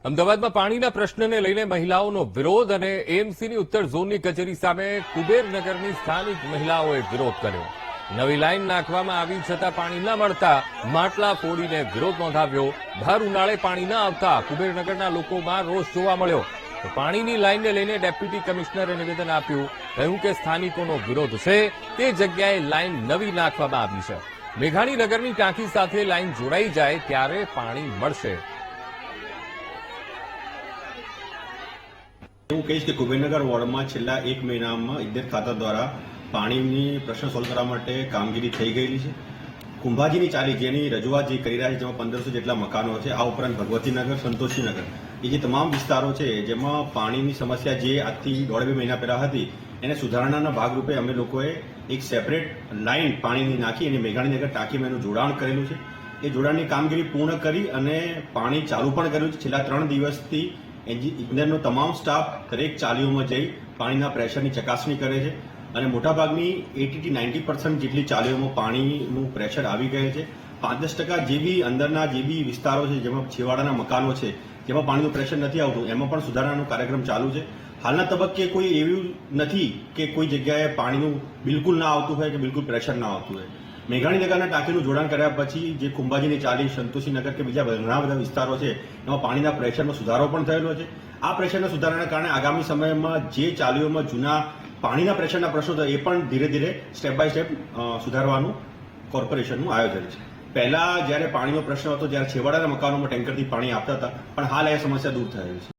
અમદાવાદમાં પાણીના પ્રશ્નને લઈને મહિલાઓનો વિરોધ અને એએમસીની ઉત્તર ઝોનની કચેરી સામે કુબેરનગરની સ્થાનિક મહિલાઓએ વિરોધ કર્યો. નવી લાઇન નાખવામાં આવી છતાં પાણી ન મળતા માટલા ફોડીને વિરોધ નોંધાવ્યો. ભર ઉનાળે પાણી ન આવતા કુબેરનગરના લોકોમાં રોષ જોવા મળ્યો. તો પાણીની લાઇનને લઈને ડેપ્યુટી કમિશનરે નિવેદન આપ્યું. કહ્યું કે સ્થાનિકોનો વિરોધ છે તે જગ્યાએ લાઇન નવી નાખવામાં આવી છે. મેઘાણીનગરની ટાંકી સાથે લાઇન જોડાઈ જાય ત્યારે પાણી મળશે. હું કહીશ કે કુબેરનગર વોર્ડમાં છેલ્લા એક મહિનામાં ઇજનેર ખાતા દ્વારા પાણીની પ્રશ્ન સોલ્વ કરવા માટે કામગીરી થઈ ગયેલી છે. કુંભાજીની ચાલી જેની રજૂઆત જે કરી રહ્યા છે જેમાં 1500 જેટલા મકાનો છે. આ ઉપરાંત ભગવતીનગર, સંતોષીનગર એ જે તમામ વિસ્તારો છે જેમાં પાણીની સમસ્યા જે આજથી 1.5-2 મહિના પહેલા હતી એને સુધારણાના ભાગરૂપે અમે લોકોએ એક સેપરેટ લાઇન પાણીની નાખી અને મેઘાણીનગર ટાંકીમાં એનું જોડાણ કરેલું છે. એ જોડાણની કામગીરી પૂર્ણ કરી અને પાણી ચાલુ પણ કર્યું છે. છેલ્લા 3 દિવસથી ઇજનેરનો તમામ સ્ટાફ દરેક ચાલીઓમાં જઈ પાણીના પ્રેશરની ચકાસણી કરે છે અને મોટાભાગની 80-90% જેટલી ચાલીઓમાં પાણીનું પ્રેશર આવી ગયે છે. 5-10% જેવી અંદરના જે બી વિસ્તારો છે જેમાં છેવાડાના મકાનો છે જેમાં પાણીનું પ્રેશર નથી આવતું એમાં પણ સુધારણાનો કાર્યક્રમ ચાલુ છે. હાલના તબક્કે કોઈ એવું નથી કે કોઈ જગ્યાએ પાણીનું બિલકુલ ના આવતું હોય કે બિલકુલ પ્રેશર ના આવતું હોય. મેઘાણીનગરના ટાંકીનું જોડાણ કર્યા પછી જે કુંભાજીની ચાલી, સંતોષીનગર કે બીજા ઘણા બધા વિસ્તારો છે એમાં પાણીના પ્રેશરમાં સુધારો પણ થયેલો છે. આ પ્રેશરના સુધારાના કારણે આગામી સમયમાં જે ચાલીઓમાં જૂના પાણીના પ્રેશરના પ્રશ્નો હતા એ પણ ધીરે ધીરે સ્ટેપ બાય સ્ટેપ સુધારવાનું કોર્પોરેશનનું આયોજન છે. પહેલા જ્યારે પાણીનો પ્રશ્ન હતો જ્યારે છેવાડાના મકાનોમાં ટેન્કરથી પાણી આપતા હતા પણ હાલ એ સમસ્યા દૂર થયેલી છે.